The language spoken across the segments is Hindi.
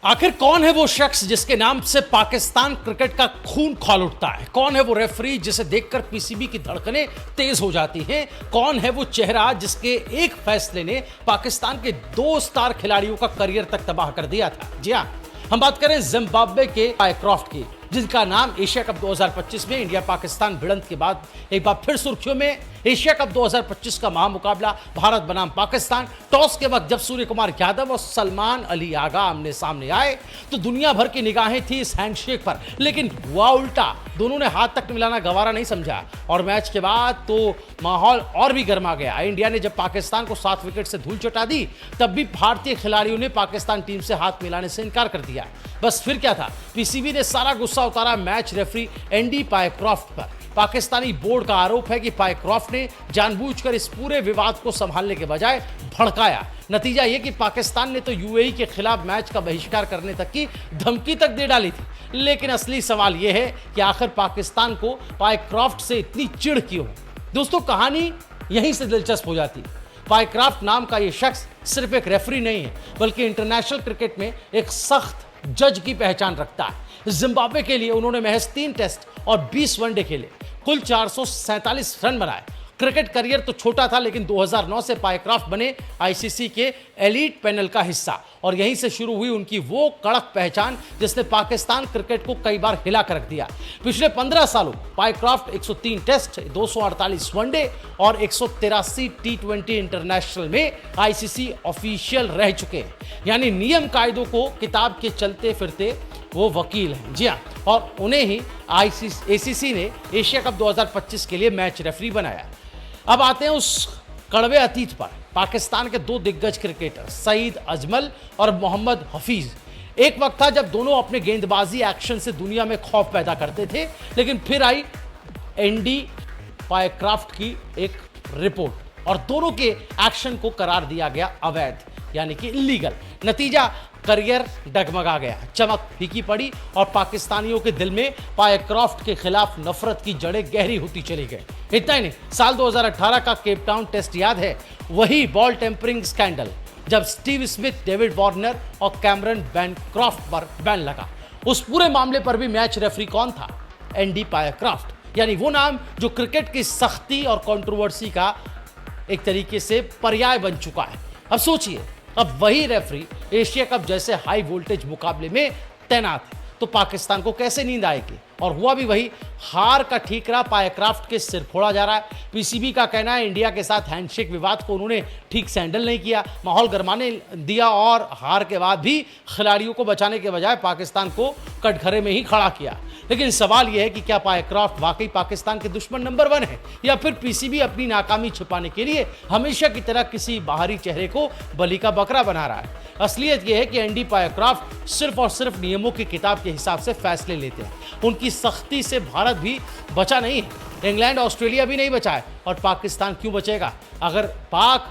आखिर कौन है वो शख्स जिसके नाम से पाकिस्तान क्रिकेट का खून खौल उठता है? कौन है वो रेफरी जिसे देखकर पीसीबी की धड़कनें तेज हो जाती हैं? कौन है वो चेहरा जिसके एक फैसले ने पाकिस्तान के 2 स्टार खिलाड़ियों का करियर तक तबाह कर दिया था? जी हां, हम बात करें जिम्बाब्वे के पायक्रॉफ्ट की, जिनका नाम एशिया कप 2025 में इंडिया पाकिस्तान भिड़ंत के बाद एक बार फिर सुर्खियों में। एशिया कप 2025 का महामुकाबला भारत बनाम पाकिस्तान। टॉस के वक्त जब सूर्य कुमार यादव और सलमान अली आगा आमने सामने आए तो दुनिया भर की निगाहें थी इस हैंडशेक पर, लेकिन हुआ उल्टा। दोनों ने हाथ तक मिलाना गवारा नहीं समझा और मैच के बाद तो माहौल और भी गर्मा गया। इंडिया ने जब पाकिस्तान को 7 विकेट से धूल चटा दी, तब भी भारतीय खिलाड़ियों ने पाकिस्तान टीम से हाथ मिलाने से इनकार कर दिया। बस फिर क्या था, पीसीबी ने सारा गुस्सा उतारा मैच रेफरी एंडी पायक्रॉफ्ट पर। पाकिस्तानी बोर्ड का आरोप है कि पायक्रॉफ्ट ने जानबूझकर इस पूरे विवाद को संभालने के बजाय भड़काया। नतीजा यह कि पाकिस्तान ने तो यूएई के खिलाफ मैच का बहिष्कार करने तक की धमकी तक दे डाली थी। लेकिन असली सवाल यह है कि आखिर पाकिस्तान को पायक्रॉफ्ट से इतनी चिढ़ क्यों? दोस्तों, कहानी यहीं से दिलचस्प हो जाती है। पायक्रॉफ्ट नाम का यह शख्स सिर्फ एक रेफरी नहीं है, बल्कि इंटरनेशनल क्रिकेट में एक सख्त जज की पहचान रखता है। जिम्बाब्वे के लिए उन्होंने महज 3 टेस्ट और 20 वनडे खेले, कुल 447 रन बनाए। क्रिकेट करियर तो छोटा था, लेकिन 2009 से पायक्रॉफ्ट बने आईसीसी के एलीट पैनल का हिस्सा और यहीं से शुरू हुई उनकी वो कड़क पहचान जिसने पाकिस्तान क्रिकेट को कई बार हिला कर रख दिया। पिछले 15 सालों पायक्रॉफ्ट 103 टेस्ट, 248 वनडे और 183 टी20 इंटरनेशनल में आईसीसी ऑफिशियल रह चुके हैं। यानी नियम कायदों को किताब के चलते फिरते वो वकील हैं। जी हाँ, और उन्हें ही एसीसी ने एशिया कप 2025 के लिए मैच रेफरी बनाया। अब आते हैं उस कड़वे अतीत पर। पाकिस्तान के 2 दिग्गज क्रिकेटर सईद अजमल और मोहम्मद हफीज। एक वक्त था जब दोनों अपने गेंदबाजी एक्शन से दुनिया में खौफ पैदा करते थे, लेकिन फिर आई एंडी पायक्रॉफ्ट की एक रिपोर्ट और दोनों के एक्शन को करार दिया गया अवैध, यानी कि इलीगल। नतीजा, करियर डगमगा गया, चमक फीकी पड़ी और पाकिस्तानियों के दिल में पायक्रॉफ्ट के खिलाफ नफरत की जड़ें गहरी होती चली गई। इतना ही नहीं, साल 2018 का केप टाउन टेस्ट याद है? वही बॉल टेम्परिंग स्कैंडल, जब स्टीव स्मिथ, डेविड वार्नर और कैमरन बैनक्रॉफ्ट पर बैन लगा। उस पूरे मामले पर भी मैच रेफरी कौन था? एंडी पायक्रॉफ्ट, यानी वो नाम जो क्रिकेट की सख्ती और कंट्रोवर्सी का एक तरीके से पर्याय बन चुका है। अब सोचिए, अब वही रेफरी एशिया कप जैसे हाई वोल्टेज मुकाबले में तैनात है, तो पाकिस्तान को कैसे नींद आएगी? और हुआ भी वही, हार का ठीकरा पायक्रॉफ्ट के सिर फोड़ा जा रहा है। पीसीबी का कहना है इंडिया के साथ हैंडशेक विवाद को उन्होंने ठीक से हैंडल नहीं किया, माहौल गरमाने दिया और हार के बाद भी खिलाड़ियों को बचाने के बजाय पाकिस्तान को कटघरे में ही खड़ा किया। लेकिन सवाल यह है कि क्या पायक्रॉफ्ट वाकई पाकिस्तान के दुश्मन नंबर 1 है, या फिर पीसीबी अपनी नाकामी छिपाने के लिए हमेशा की तरह किसी बाहरी चेहरे को बलि का बकरा बना रहा है? असलियत यह है कि एंडी पायक्रॉफ्ट सिर्फ और सिर्फ नियमों की किताब के हिसाब से फैसले लेते हैं। उनकी सख्ती से भारत भी बचा नहीं है, इंग्लैंड ऑस्ट्रेलिया भी नहीं बचा है, और पाकिस्तान क्यों बचेगा? अगर पाक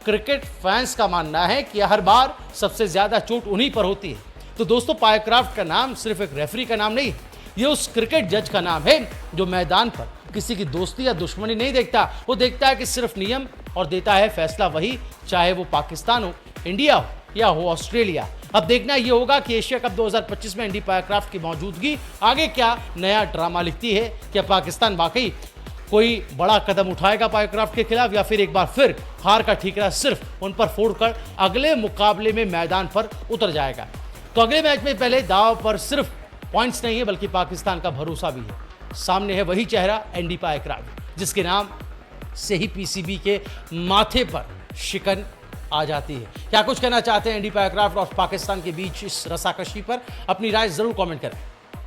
क्रिकेट फैंस का मानना है कि हर बार सबसे ज्यादा चोट उन्हीं पर होती है, तो दोस्तों पायक्रॉफ्ट का नाम सिर्फ एक रेफरी का नाम नहीं, ये उस क्रिकेट जज का नाम है जो मैदान पर किसी की दोस्ती या दुश्मनी नहीं देखता। वो देखता है कि सिर्फ नियम और देता है फैसला वही, चाहे वो पाकिस्तान हो, इंडिया हो या हो ऑस्ट्रेलिया। अब देखना ये होगा कि एशिया कप 2025 में एंडी पायक्रॉफ्ट की मौजूदगी आगे क्या नया ड्रामा लिखती है। क्या पाकिस्तान वाकई कोई बड़ा कदम उठाएगा पायक्रॉफ्ट के खिलाफ, या फिर एक बार फिर हार का ठीकरा सिर्फ उन पर फोड़कर अगले मुकाबले में मैदान पर उतर जाएगा? तो अगले मैच में पहले दाव पर सिर्फ पॉइंट्स नहीं है, बल्कि पाकिस्तान का भरोसा भी है। सामने है वही चेहरा एंडी पायक्रॉफ्ट, जिसके नाम से ही पीसीबी के माथे पर शिकन आ जाती है। क्या कुछ कहना चाहते हैं एंडी पायक्रॉफ्ट और पाकिस्तान के बीच इस रसाकशी पर? अपनी राय जरूर कमेंट करें।